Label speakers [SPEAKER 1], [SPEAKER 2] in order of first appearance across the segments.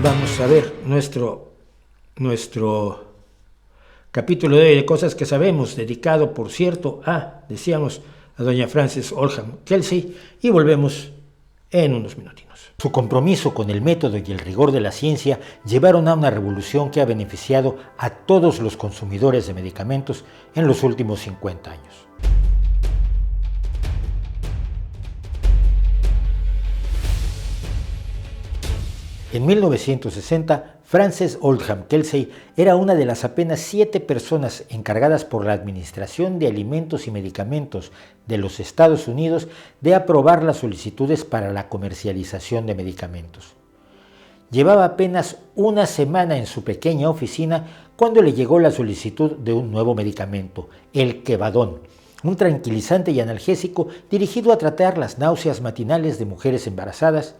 [SPEAKER 1] vamos a ver nuestro capítulo de hoy de cosas que sabemos, dedicado, por cierto, decíamos, a doña Frances Oldham Kelsey, y volvemos en unos minutinos. Su compromiso con el método y el rigor de la ciencia llevaron a una revolución que ha beneficiado a todos los consumidores de medicamentos en los últimos 50 años. En 1960, Frances Oldham Kelsey era una de las apenas 7 personas encargadas por la Administración de Alimentos y Medicamentos de los Estados Unidos de aprobar las solicitudes para la comercialización de medicamentos. Llevaba apenas una semana en su pequeña oficina cuando le llegó la solicitud de un nuevo medicamento, el Kevadon, un tranquilizante y analgésico dirigido a tratar las náuseas matinales de mujeres embarazadas,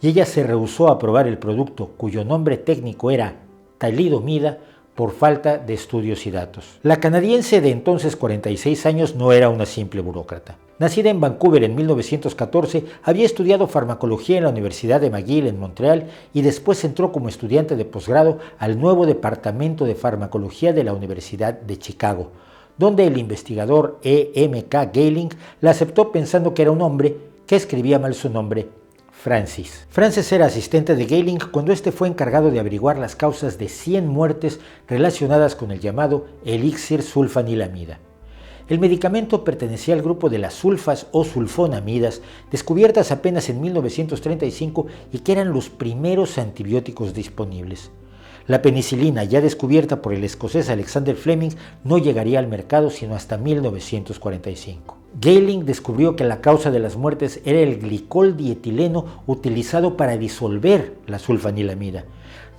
[SPEAKER 1] y ella se rehusó a aprobar el producto, cuyo nombre técnico era talidomida, por falta de estudios y datos. La canadiense de entonces 46 años no era una simple burócrata. Nacida en Vancouver en 1914, había estudiado farmacología en la Universidad de McGill en Montreal y después entró como estudiante de posgrado al nuevo departamento de farmacología de la Universidad de Chicago, donde el investigador E.M.K. Gehling la aceptó pensando que era un hombre que escribía mal su nombre, Francis. Frances era asistente de Gehling cuando este fue encargado de averiguar las causas de 100 muertes relacionadas con el llamado elixir sulfanilamida. El medicamento pertenecía al grupo de las sulfas o sulfonamidas, descubiertas apenas en 1935 y que eran los primeros antibióticos disponibles. La penicilina, ya descubierta por el escocés Alexander Fleming, no llegaría al mercado sino hasta 1945. Gehling descubrió que la causa de las muertes era el glicol dietileno utilizado para disolver la sulfanilamida.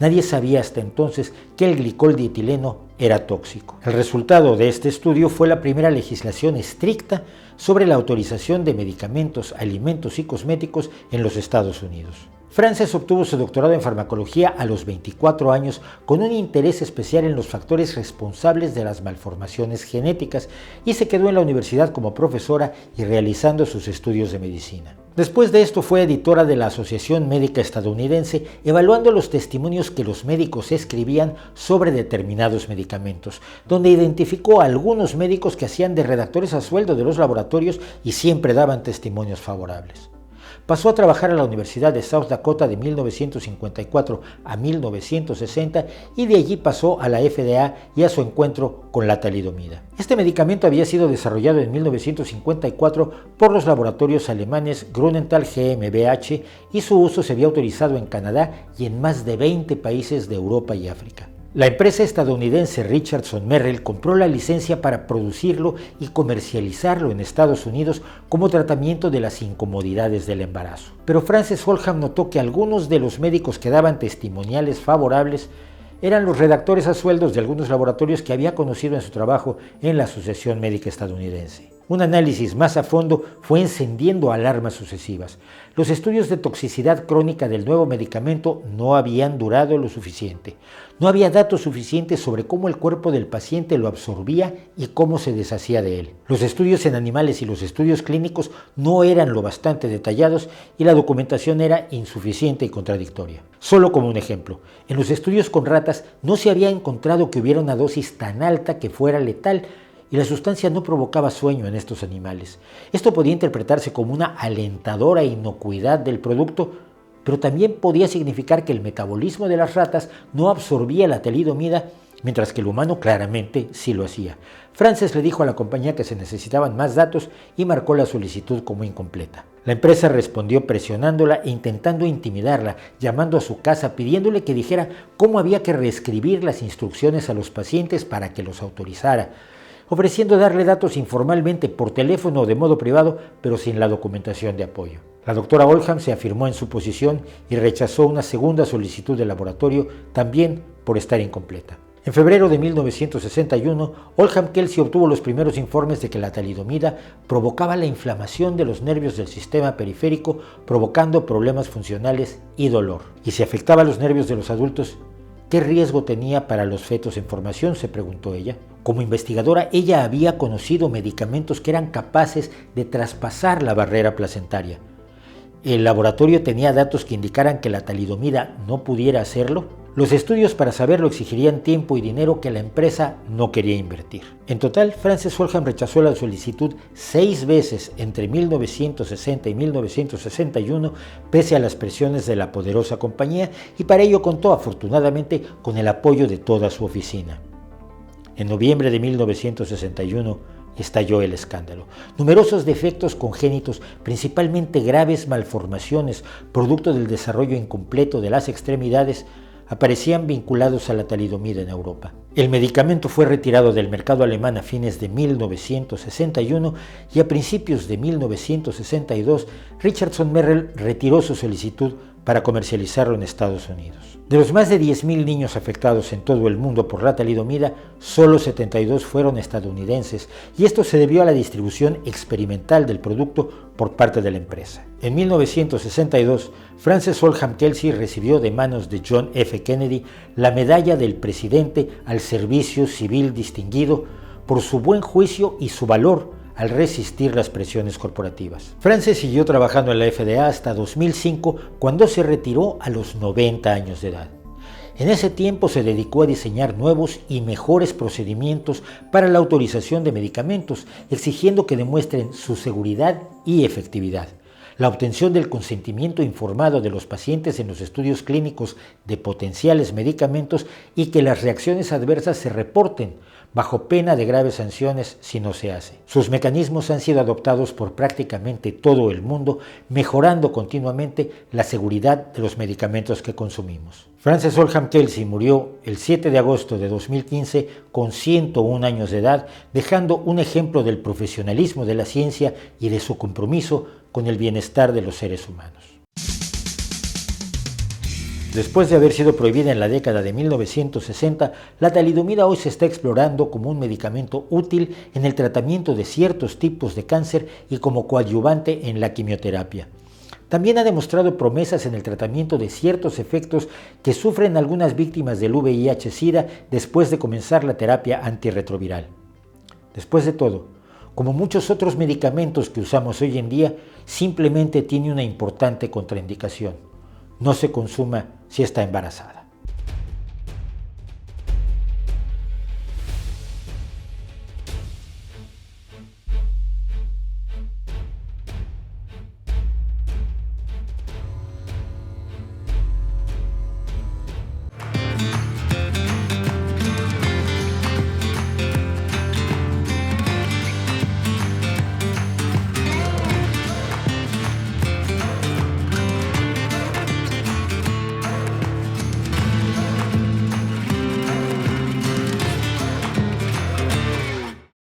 [SPEAKER 1] Nadie sabía hasta entonces que el glicol dietileno era tóxico. El resultado de este estudio fue la primera legislación estricta sobre la autorización de medicamentos, alimentos y cosméticos en los Estados Unidos. Frances obtuvo su doctorado en farmacología a los 24 años con un interés especial en los factores responsables de las malformaciones genéticas y se quedó en la universidad como profesora y realizando sus estudios de medicina. Después de esto fue editora de la Asociación Médica Estadounidense, evaluando los testimonios que los médicos escribían sobre determinados medicamentos, donde identificó a algunos médicos que hacían de redactores a sueldo de los laboratorios y siempre daban testimonios favorables. Pasó a trabajar a la Universidad de South Dakota de 1954 a 1960 y de allí pasó a la FDA y a su encuentro con la talidomida. Este medicamento había sido desarrollado en 1954 por los laboratorios alemanes Grünenthal GmbH y su uso se había autorizado en Canadá y en más de 20 países de Europa y África. La empresa estadounidense Richardson Merrell compró la licencia para producirlo y comercializarlo en Estados Unidos como tratamiento de las incomodidades del embarazo. Pero Frances Oldham notó que algunos de los médicos que daban testimoniales favorables eran los redactores a sueldos de algunos laboratorios que había conocido en su trabajo en la Asociación Médica Estadounidense. Un análisis más a fondo fue encendiendo alarmas sucesivas. Los estudios de toxicidad crónica del nuevo medicamento no habían durado lo suficiente. No había datos suficientes sobre cómo el cuerpo del paciente lo absorbía y cómo se deshacía de él. Los estudios en animales y los estudios clínicos no eran lo bastante detallados y la documentación era insuficiente y contradictoria. Solo como un ejemplo, en los estudios con ratas no se había encontrado que hubiera una dosis tan alta que fuera letal, y la sustancia no provocaba sueño en estos animales. Esto podía interpretarse como una alentadora inocuidad del producto, pero también podía significar que el metabolismo de las ratas no absorbía la talidomida, mientras que el humano claramente sí lo hacía. Frances le dijo a la compañía que se necesitaban más datos y marcó la solicitud como incompleta. La empresa respondió presionándola e intentando intimidarla, llamando a su casa pidiéndole que dijera cómo había que reescribir las instrucciones a los pacientes para que los autorizara, ofreciendo darle datos informalmente por teléfono o de modo privado, pero sin la documentación de apoyo. La doctora Oldham se afirmó en su posición y rechazó una segunda solicitud del laboratorio, también por estar incompleta. En febrero de 1961, Oldham Kelsey obtuvo los primeros informes de que la talidomida provocaba la inflamación de los nervios del sistema periférico, provocando problemas funcionales y dolor. Y si afectaba a los nervios de los adultos, ¿qué riesgo tenía para los fetos en formación?, se preguntó ella. Como investigadora, ella había conocido medicamentos que eran capaces de traspasar la barrera placentaria. ¿el laboratorio tenía datos que indicaran que la talidomida no pudiera hacerlo? Los estudios para saberlo exigirían tiempo y dinero que la empresa no quería invertir. En total, Frances Oldham rechazó la solicitud 6 veces entre 1960 y 1961, pese a las presiones de la poderosa compañía, y para ello contó afortunadamente con el apoyo de toda su oficina. En noviembre de 1961 estalló el escándalo. Numerosos defectos congénitos, principalmente graves malformaciones, producto del desarrollo incompleto de las extremidades, aparecían vinculados a la talidomida en Europa. El medicamento fue retirado del mercado alemán a fines de 1961 y a principios de 1962 Richardson Merrell retiró su solicitud para comercializarlo en Estados Unidos. De los más de 10.000 niños afectados en todo el mundo por la talidomida, solo 72 fueron estadounidenses, y esto se debió a la distribución experimental del producto por parte de la empresa. En 1962, Frances Oldham Kelsey recibió de manos de John F. Kennedy la medalla del presidente al servicio civil distinguido por su buen juicio y su valor al resistir las presiones corporativas. Frances siguió trabajando en la FDA hasta 2005, cuando se retiró a los 90 años de edad. En ese tiempo se dedicó a diseñar nuevos y mejores procedimientos para la autorización de medicamentos, exigiendo que demuestren su seguridad y efectividad, la obtención del consentimiento informado de los pacientes en los estudios clínicos de potenciales medicamentos y que las reacciones adversas se reporten, bajo pena de graves sanciones si no se hace. Sus mecanismos han sido adoptados por prácticamente todo el mundo, mejorando continuamente la seguridad de los medicamentos que consumimos. Frances Oldham Kelsey murió el 7 de agosto de 2015 con 101 años de edad, dejando un ejemplo del profesionalismo de la ciencia y de su compromiso con el bienestar de los seres humanos. Después de haber sido prohibida en la década de 1960, la talidomida hoy se está explorando como un medicamento útil en el tratamiento de ciertos tipos de cáncer y como coadyuvante en la quimioterapia. También ha demostrado promesas en el tratamiento de ciertos efectos que sufren algunas víctimas del VIH-Sida después de comenzar la terapia antirretroviral. Después de todo, como muchos otros medicamentos que usamos hoy en día, simplemente tiene una importante contraindicación: no se consuma si está embarazada.